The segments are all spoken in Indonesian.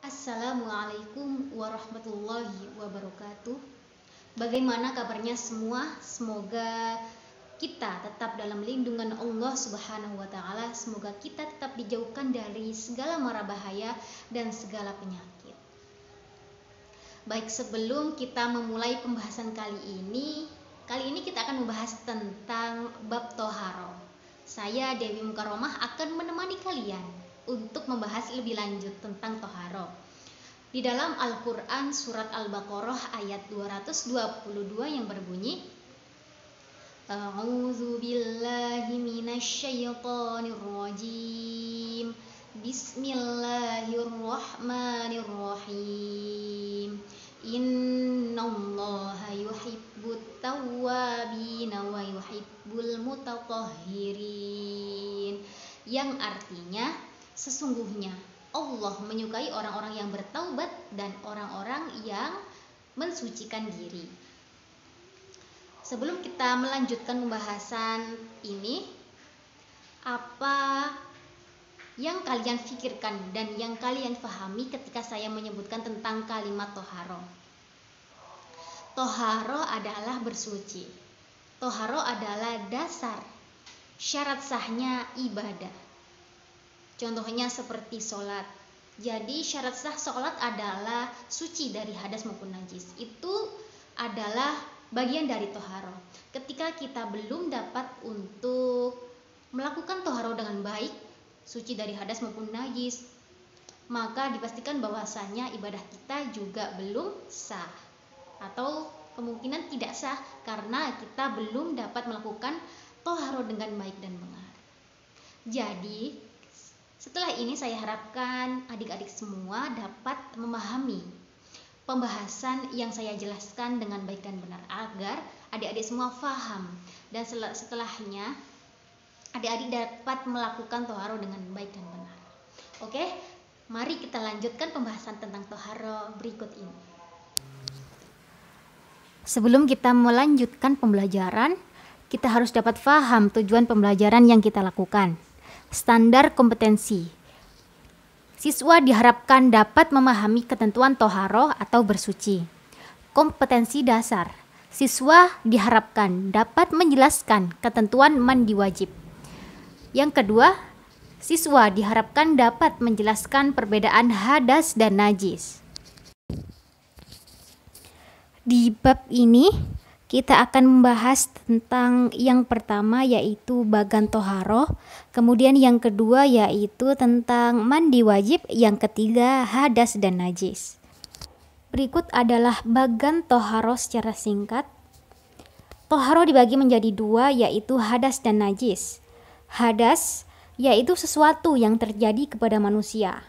Assalamualaikum warahmatullahi wabarakatuh. Bagaimana kabarnya semua? Semoga kita tetap dalam lindungan Allah Subhanahu wa taala. Semoga kita tetap dijauhkan dari segala mara bahaya dan segala penyakit. Baik, sebelum kita memulai pembahasan kali ini kita akan membahas tentang bab toharoh. Saya Dewi Mukaromah akan menemani kalian untuk membahas lebih lanjut tentang toharoh. Di dalam Al-Quran surat Al-Baqarah ayat 222 yang berbunyi, A'udzu billahi minasyaitonir rajim. Bismillahirrahmanirrahim. Innallaha yuhibbut tawwabina wa yuhibbul mutatahhirin. Yang artinya, sesungguhnya Allah menyukai orang-orang yang bertaubat dan orang-orang yang mensucikan diri. Sebelum kita melanjutkan pembahasan ini, apa yang kalian pikirkan dan yang kalian pahami ketika saya menyebutkan tentang kalimat toharoh? Toharoh adalah bersuci. Toharoh adalah dasar syarat sahnya ibadah. Contohnya seperti sholat. Jadi syarat sah sholat adalah suci dari hadas maupun najis. Itu adalah bagian dari toharoh. Ketika kita belum dapat untuk melakukan toharoh dengan baik, suci dari hadas maupun najis, maka dipastikan bahwasannya ibadah kita juga belum sah, atau kemungkinan tidak sah karena kita belum dapat melakukan toharoh dengan baik dan benar. Jadi setelah ini saya harapkan adik-adik semua dapat memahami pembahasan yang saya jelaskan dengan baik dan benar agar adik-adik semua paham, dan setelahnya adik-adik dapat melakukan toharoh dengan baik dan benar. Oke, mari kita lanjutkan pembahasan tentang toharoh berikut ini. Sebelum kita melanjutkan pembelajaran, kita harus dapat paham tujuan pembelajaran yang kita lakukan. Standar kompetensi. Siswa diharapkan dapat memahami ketentuan toharoh atau bersuci. Kompetensi dasar. Siswa diharapkan dapat menjelaskan ketentuan mandi wajib. Yang kedua, siswa diharapkan dapat menjelaskan perbedaan hadas dan najis. Di bab ini kita akan membahas tentang yang pertama yaitu bagan toharoh, kemudian yang kedua yaitu tentang mandi wajib, yang ketiga hadas dan najis. Berikut adalah bagan toharoh secara singkat. Toharoh dibagi menjadi dua yaitu hadas dan najis. Hadas yaitu sesuatu yang terjadi kepada manusia.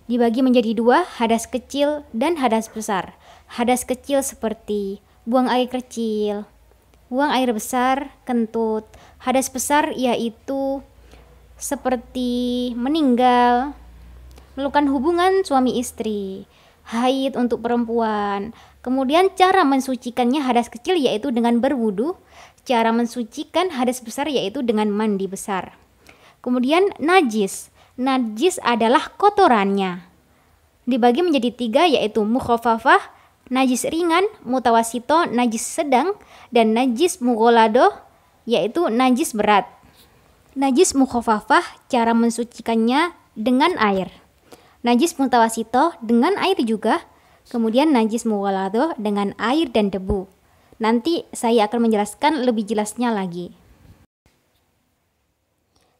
Dibagi menjadi dua, hadas kecil dan hadas besar. Hadas kecil seperti buang air kecil, buang air besar, kentut. Hadas besar yaitu seperti meninggal, melakukan hubungan suami istri, haid untuk perempuan. Kemudian cara mensucikannya hadas kecil yaitu dengan berwudu. Cara mensucikan hadas besar yaitu dengan mandi besar. Kemudian najis. Najis adalah kotorannya. Dibagi menjadi tiga yaitu mukhafafah, najis ringan, mutawasito, najis sedang, dan najis mughalado, yaitu najis berat. Najis mukhafafah cara mensucikannya dengan air. Najis mutawasito dengan air juga. Kemudian najis mughalado dengan air dan debu. Nanti saya akan menjelaskan lebih jelasnya lagi.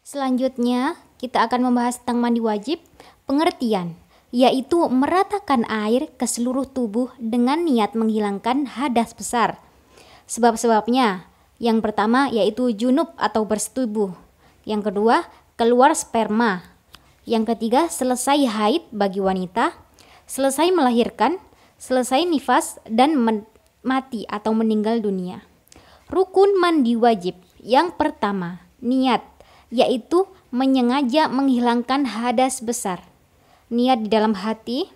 Selanjutnya kita akan membahas tentang mandi wajib. Pengertian yaitu meratakan air ke seluruh tubuh dengan niat menghilangkan hadas besar. Sebab-sebabnya, yang pertama yaitu junub atau bersetubuh. Yang kedua, keluar sperma. Yang ketiga, selesai haid bagi wanita, selesai melahirkan, selesai nifas, dan mati atau meninggal dunia. Rukun mandi wajib. Yang pertama, niat, yaitu menyengaja menghilangkan hadas besar. Niat di dalam hati.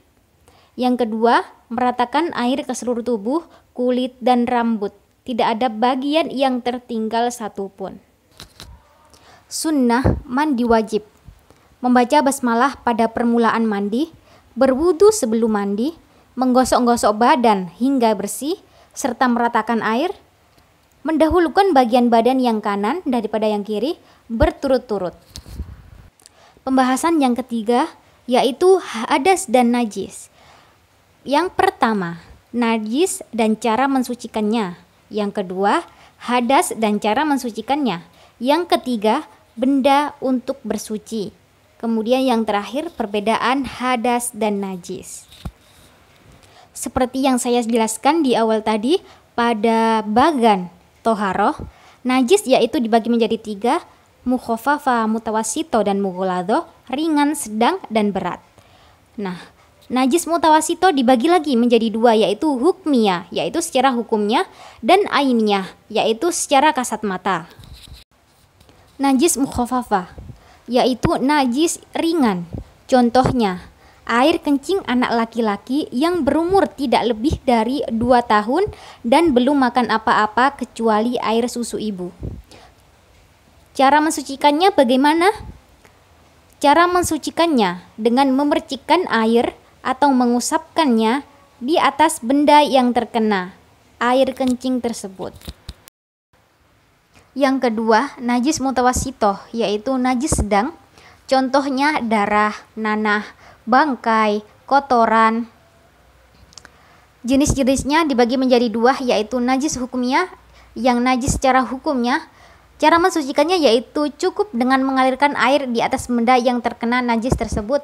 Yang kedua, meratakan air ke seluruh tubuh, kulit, dan rambut. Tidak ada bagian yang tertinggal satupun. Sunnah mandi wajib. Membaca basmalah pada permulaan mandi, berwudu sebelum mandi, menggosok-gosok badan hingga bersih, serta meratakan air, mendahulukan bagian badan yang kanan daripada yang kiri berturut-turut. Pembahasan yang ketiga yaitu hadas dan najis. Yang pertama, najis dan cara mensucikannya. Yang kedua, hadas dan cara mensucikannya. Yang ketiga, benda untuk bersuci. Kemudian yang terakhir, perbedaan hadas dan najis. Seperti yang saya jelaskan di awal tadi, pada bagan toharoh, najis yaitu dibagi menjadi 3, mukhaffafa, mutawasito, dan mughalladho, ringan, sedang, dan berat. Nah, najis mutawasito dibagi lagi menjadi 2, yaitu hukmiyah, yaitu secara hukumnya, dan ainiyah, yaitu secara kasat mata. Najis mukhaffafa yaitu najis ringan. Contohnya, air kencing anak laki-laki yang berumur tidak lebih dari 2 tahun dan belum makan apa-apa kecuali air susu ibu. Cara mensucikannya bagaimana? Cara mensucikannya dengan memercikkan air atau mengusapkannya di atas benda yang terkena air kencing tersebut. Yang kedua, najis mutawasito, yaitu najis sedang. Contohnya darah, nanah, bangkai, kotoran. Jenis-jenisnya dibagi menjadi 2, yaitu najis hukumnya. Yang najis secara hukumnya, cara mensucikannya yaitu cukup dengan mengalirkan air di atas benda yang terkena najis tersebut.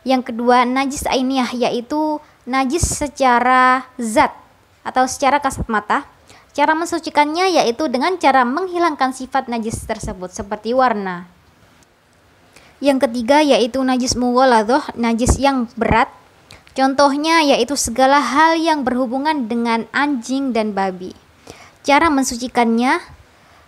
Yang kedua, najis ainiyah, yaitu najis secara zat atau secara kasat mata. Cara mensucikannya yaitu dengan cara menghilangkan sifat najis tersebut seperti warna. Yang ketiga yaitu najis mughalladhoh, najis yang berat. Contohnya yaitu segala hal yang berhubungan dengan anjing dan babi. Cara mensucikannya,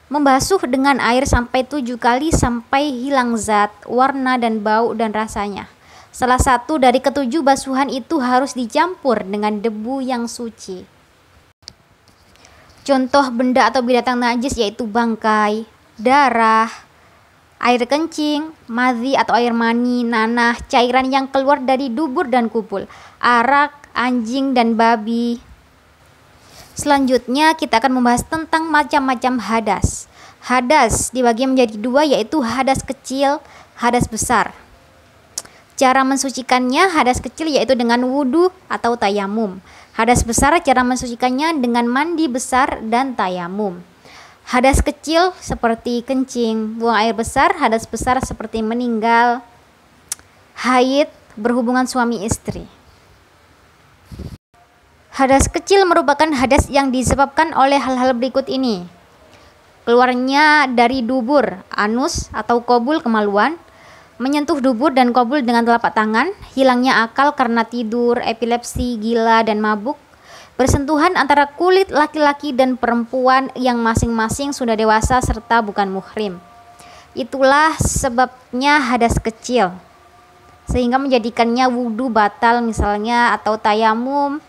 membasuh dengan air sampai 7 kali sampai hilang zat, warna, dan bau dan rasanya. Salah satu dari ketujuh basuhan itu harus dicampur dengan debu yang suci. Contoh benda atau binatang najis yaitu bangkai, darah, air kencing, madhi atau air mani, nanah, cairan yang keluar dari dubur dan kubul, arak, anjing, dan babi. Selanjutnya kita akan membahas tentang macam-macam hadas. Hadas dibagi menjadi 2, yaitu hadas kecil, hadas besar. Cara mensucikannya, hadas kecil yaitu dengan wudu atau tayamum. Hadas besar cara mensucikannya dengan mandi besar dan tayamum. Hadas kecil seperti kencing, buang air besar. Hadas besar seperti meninggal, haid, berhubungan suami istri. Hadas kecil merupakan hadas yang disebabkan oleh hal-hal berikut ini: keluarnya dari dubur, anus atau kobul kemaluan, menyentuh dubur dan kobul dengan telapak tangan, hilangnya akal karena tidur, epilepsi, gila, dan mabuk, bersentuhan antara kulit laki-laki dan perempuan yang masing-masing sudah dewasa serta bukan muhrim. Itulah sebabnya hadas kecil, sehingga menjadikannya wudu batal misalnya atau tayamum,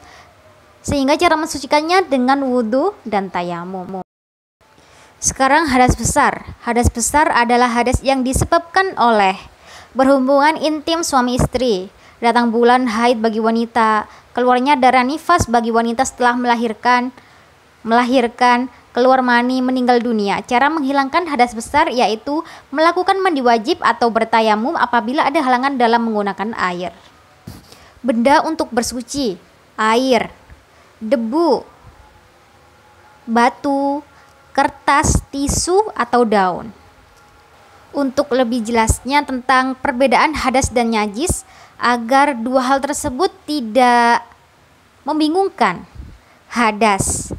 sehingga cara mensucikannya dengan wudu dan tayamum. Sekarang hadas besar. Hadas besar adalah hadas yang disebabkan oleh berhubungan intim suami istri, datang bulan haid bagi wanita, keluarnya darah nifas bagi wanita setelah melahirkan, keluar mani, meninggal dunia. Cara menghilangkan hadas besar yaitu melakukan mandi wajib atau bertayamum apabila ada halangan dalam menggunakan air. Benda untuk bersuci: air, debu, batu, kertas, tisu, atau daun. Untuk lebih jelasnya tentang perbedaan hadas dan najis, agar dua hal tersebut tidak membingungkan, hadas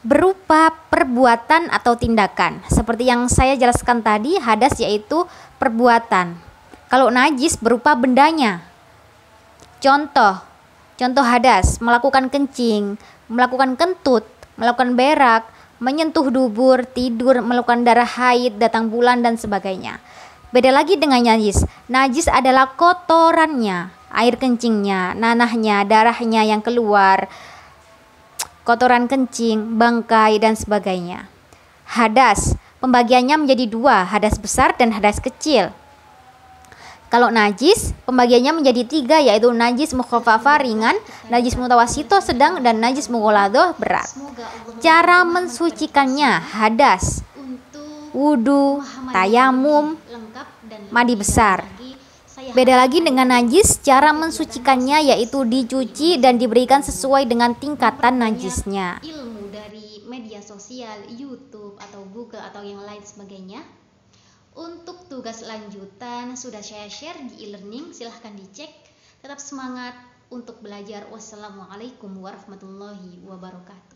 berupa perbuatan atau tindakan. Seperti yang saya jelaskan tadi, hadas yaitu perbuatan. Kalau najis berupa bendanya. Contoh hadas: melakukan kencing, melakukan kentut, melakukan berak, menyentuh dubur, tidur, melakukan darah haid, datang bulan, dan sebagainya. Beda lagi dengan najis. Najis adalah kotorannya, air kencingnya, nanahnya, darahnya yang keluar, kotoran kencing, bangkai, dan sebagainya. Hadas, pembagiannya menjadi 2, hadas besar dan hadas kecil. Kalau najis, pembagiannya menjadi 3, yaitu najis mukhafafah ringan, najis mutawasito sedang, dan najis mughaladhah berat. Cara mensucikannya: hadas, wudu, tayamum, mandi besar. Beda lagi dengan najis, cara mensucikannya yaitu dicuci dan diberikan sesuai dengan tingkatan najisnya. Ilmu dari media sosial, YouTube atau Google atau yang lain sebagainya. Untuk tugas lanjutan sudah saya share di e-learning, silahkan dicek. Tetap semangat untuk belajar. Wassalamualaikum warahmatullahi wabarakatuh.